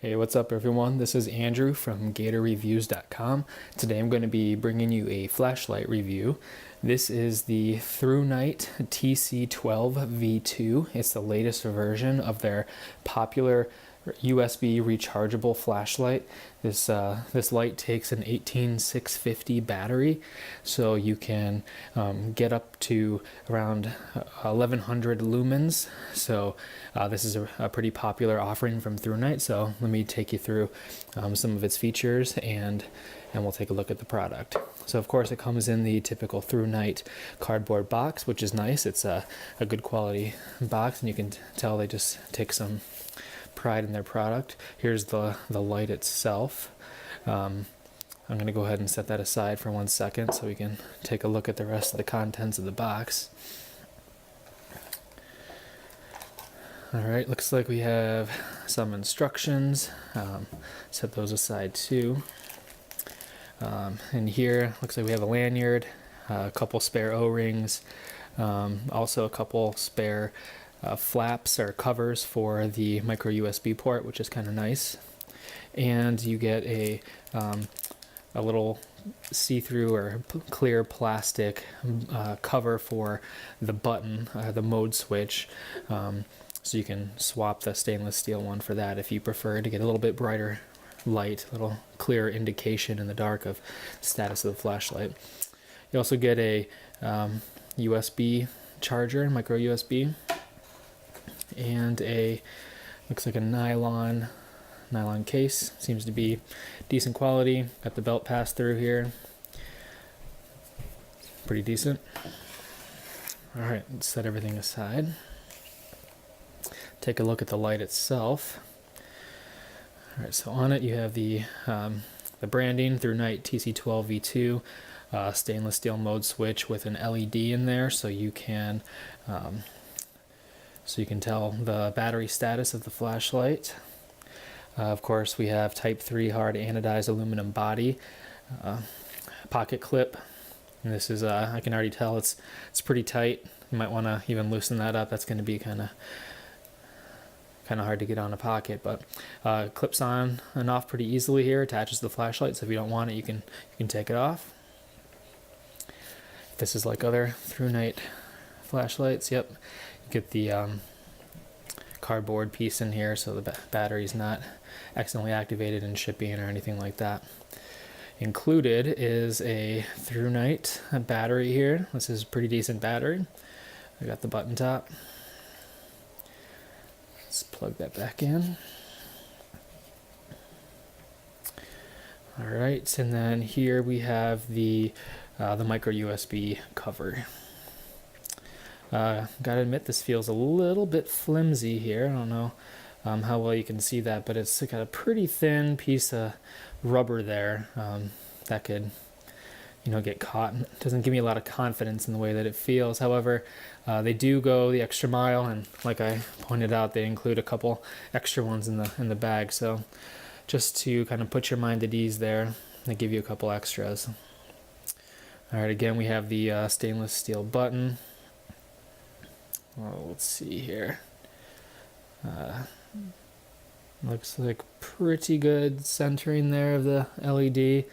Hey, what's up everyone? This is Andrew from GatorReviews.com. Today I'm going to be bringing you a flashlight review. This is the ThruNite TC12 V2. It's the latest version of their popular USB rechargeable flashlight. This light takes an 18650 battery, so you can get up to around 1100 lumens. So this is a pretty popular offering from ThruNite. So let me take you through some of its features and we'll take a look at the product. So of course it comes in the typical ThruNite cardboard box, which is nice. It's a good quality box, and you can tell they just take some pride in their product. Here's the light itself. I'm going to go ahead and set that aside for 1 second so we can take a look at the rest of the contents of the box. Alright, looks like we have some instructions. Set those aside too. And here looks like we have a lanyard, a couple spare O-rings, also a couple spare flaps or covers for the micro USB port, which is kind of nice. And you get a little see-through or clear plastic cover for the button, the mode switch, so you can swap the stainless steel one for that if you prefer to get a little bit brighter light, a little clearer indication in the dark of the status of the flashlight. You also get a USB charger, micro USB, and looks like a nylon case. Seems to be decent quality. Got the belt pass through here, pretty decent. All right, let's set everything aside. Take a look at the light itself. All right, so on it you have the branding, ThruNite TC12 V2, stainless steel mode switch with an LED in there, so you can tell the battery status of the flashlight. Of course, we have Type 3 hard anodized aluminum body, pocket clip. And this is I can already tell it's pretty tight. You might want to even loosen that up. That's going to be kind of hard to get on a pocket, but clips on and off pretty easily here. Attaches to the flashlight, so if you don't want it, you can take it off. This is like other ThruNite flashlights. Yep, you get the cardboard piece in here, so the battery's not accidentally activated in shipping or anything like that. Included is a ThruNite battery here. This is a pretty decent battery. I got the button top. Let's plug that back in. All right, and then here we have the micro USB cover. Gotta admit, this feels a little bit flimsy here. I don't know how well you can see that, but it's got a pretty thin piece of rubber there that could, get caught. It doesn't give me a lot of confidence in the way that it feels. However, they do go the extra mile, and like I pointed out, they include a couple extra ones in the bag. So just to kind of put your mind at ease there, they give you a couple extras. All right, again, we have the stainless steel button. Well, let's see here. Looks like pretty good centering there of the LED.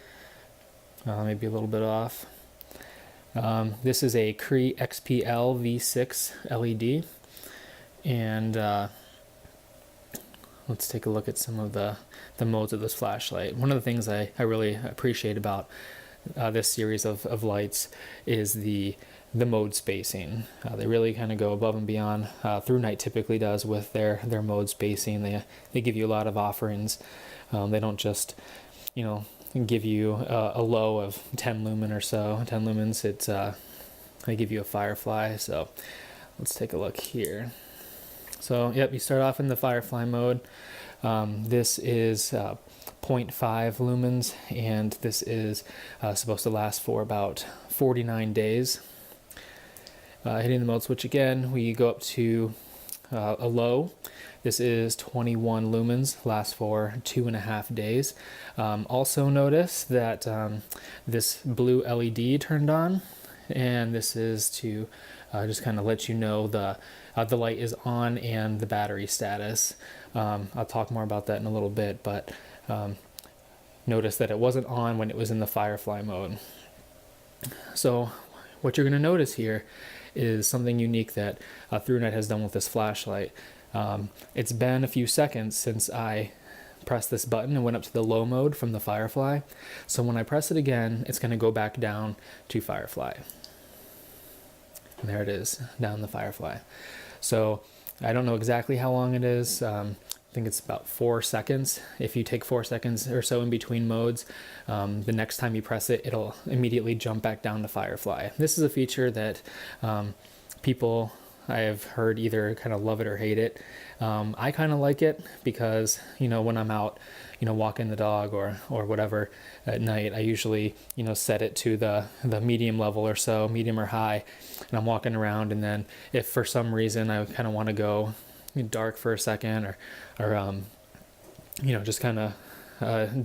Maybe a little bit off. This is a CREE XP-L V6 LED, and let's take a look at some of the modes of this flashlight. One of the things I really appreciate about this series of lights is the mode spacing. They really kind of go above and beyond. ThruNite typically does with their mode spacing. They give you a lot of offerings. They don't just give you a low of 10 lumen or so. 10 lumens. They give you a Firefly. So let's take a look here. So yep, you start off in the Firefly mode. This is 0.5 lumens, and this is supposed to last for about 49 days. Hitting the mode switch again, we go up to a low. This is 21 lumens, lasts for 2.5 days. Also notice that this blue LED turned on, and this is to just kind of let you know the light is on and the battery status. I'll talk more about that in a little bit, but notice that it wasn't on when it was in the Firefly mode. So what you're going to notice here is something unique that ThruNite has done with this flashlight. It's been a few seconds since I pressed this button and went up to the low mode from the Firefly. So when I press it again, it's going to go back down to Firefly. And there it is, down the Firefly. So I don't know exactly how long it is. I think it's about 4 seconds. If you take 4 seconds or so in between modes, the next time you press it, it'll immediately jump back down to Firefly. This is a feature that people I have heard either kind of love it or hate it. I kind of like it because, when I'm out, walking the dog or whatever at night, I usually, set it to the medium level or so, medium or high, and I'm walking around. And then if for some reason I kind of want to go dark for a second or just kind of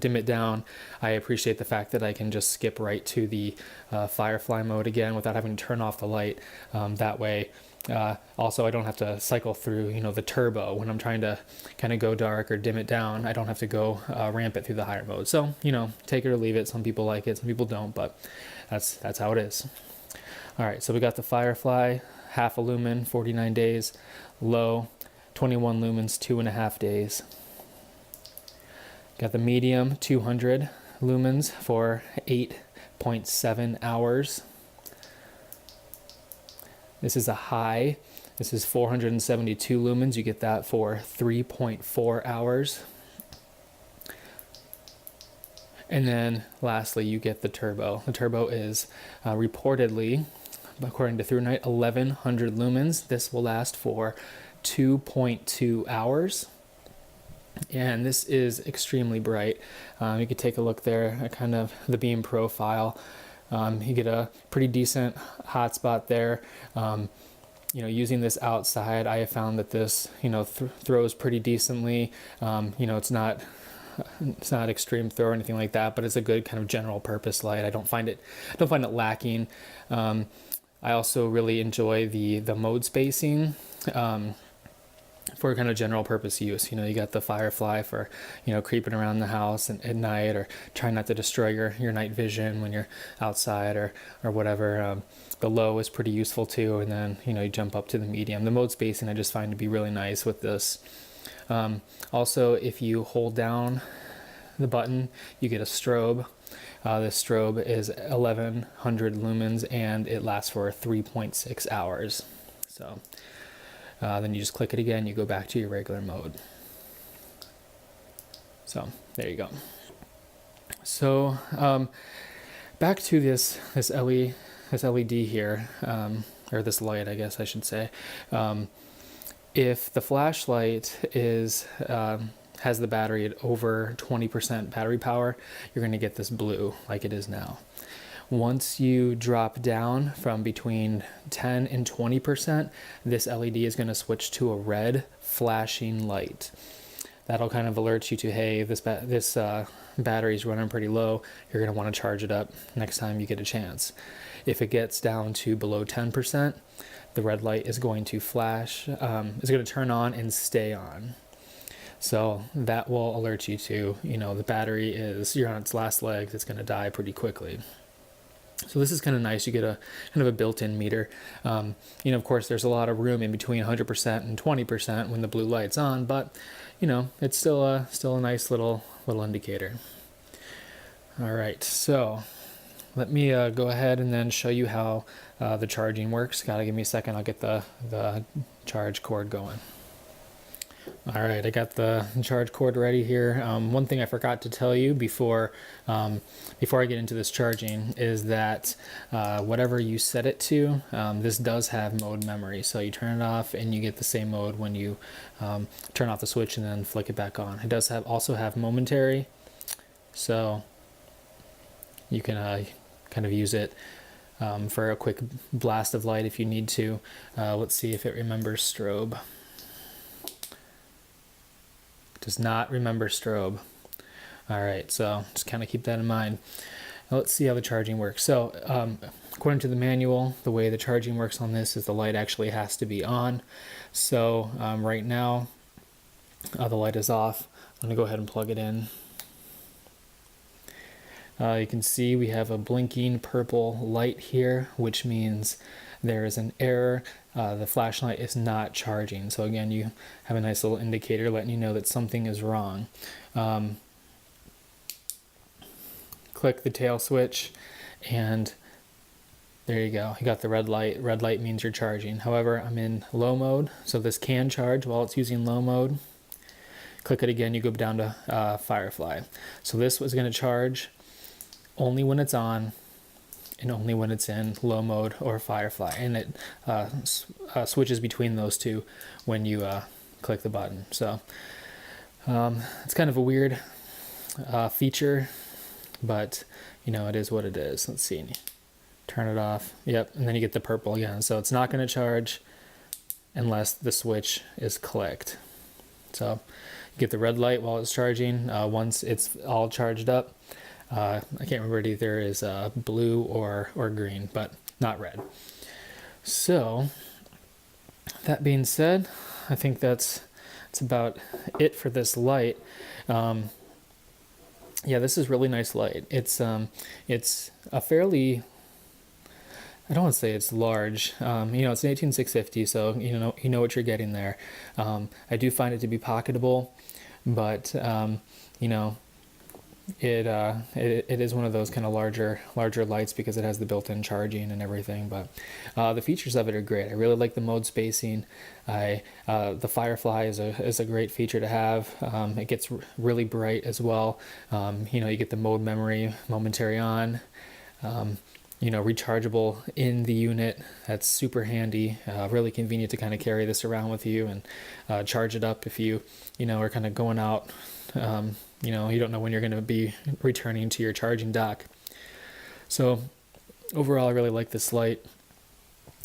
dim it down, I appreciate the fact that I can just skip right to the Firefly mode again without having to turn off the light. That way, also I don't have to cycle through, the turbo when I'm trying to kind of go dark or dim it down. I don't have to go ramp it through the higher mode. So, take it or leave it. Some people like it, some people don't, but that's how it is. All right, so we got the Firefly, half a lumen, 49 days, low, 21 lumens, 2.5 days. Got the medium, 200 lumens for 8.7 hours. This is a high. This is 472 lumens. You get that for 3.4 hours. And then lastly, you get the turbo. The turbo is reportedly, according to ThruNite, 1100 lumens. This will last for 2.2 hours. And this is extremely bright. You could take a look there at kind of the beam profile. You get a pretty decent hotspot there. Using this outside, I have found that this, throws pretty decently. It's not extreme throw or anything like that, but it's a good kind of general purpose light. I don't find it lacking. I also really enjoy the mode spacing. For kind of general purpose use. You got the Firefly for, creeping around the house at night, or trying not to destroy your night vision when you're outside or whatever. The low is pretty useful too, and then, you jump up to the medium. The mode spacing I just find to be really nice with this. Also, if you hold down the button, you get a strobe. This strobe is 1100 lumens and it lasts for 3.6 hours. So then you just click it again, you go back to your regular mode. So there you go. So back to this LED here, or this light, I guess I should say. If the flashlight has the battery at over 20% battery power, you're going to get this blue like it is now. Once you drop down from between 10 and 20%, this LED is going to switch to a red flashing light. That'll kind of alert you to, hey, this battery is running pretty low. You're going to want to charge it up next time you get a chance. If it gets down to below 10%, the red light is going to flash, is going to turn on and stay on. So that will alert you to, the battery you're on its last legs. It's going to die pretty quickly. So this is kind of nice. You get a kind of a built-in meter. Of course, there's a lot of room in between 100% and 20% when the blue light's on, but it's still a nice little indicator. All right, so let me go ahead and then show you how the charging works. Gotta give me a second. I'll get the charge cord going. All right, I got the charge cord ready here. One thing I forgot to tell you before I get into this charging is that whatever you set it to, this does have mode memory. So you turn it off and you get the same mode when you turn off the switch and then flick it back on. It does also have momentary, so you can kind of use it for a quick blast of light if you need to. Let's see if it remembers strobe. Does not remember strobe. All right, so just kind of keep that in mind. Now let's see how the charging works. So according to the manual, the way the charging works on this is the light actually has to be on. So right now the light is off. I'm gonna go ahead and plug it in. You can see we have a blinking purple light here, which means there is an error. The flashlight is not charging. So again, you have a nice little indicator letting you know that something is wrong. Click the tail switch and there you go. You got the red light. Red light means you're charging. However, I'm in low mode, so this can charge while it's using low mode. Click it again, you go down to Firefly. So this was going to charge only when it's on and only when it's in low mode or Firefly, and it switches between those two when you click the button. So it's kind of a weird feature, but you know, it is what it is. Let's see, turn it off. Yep, and then you get the purple again. So it's not going to charge unless the switch is clicked. So you get the red light while it's charging. Once it's all charged up, I can't remember, it either is blue or green, but not red. So that being said, I think that's about it for this light. Yeah, this is really nice light. It's a fairly, I don't want to say it's large. You know, it's an 18650, so you know what you're getting there. I do find it to be pocketable, but you know, it is one of those kind of larger lights because it has the built-in charging and everything. But the features of it are great. I really like the mode spacing. The Firefly is a great feature to have. It gets really bright as well. You know, you get the mode memory, momentary on. You know, rechargeable in the unit. That's super handy. Really convenient to kind of carry this around with you and charge it up if you know, are kind of going out. You know, you don't know when you're going to be returning to your charging dock. So overall, I really like this light.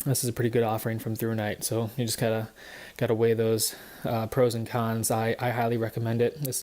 This is a pretty good offering from ThruNite. So you just gotta weigh those pros and cons. I highly recommend it. This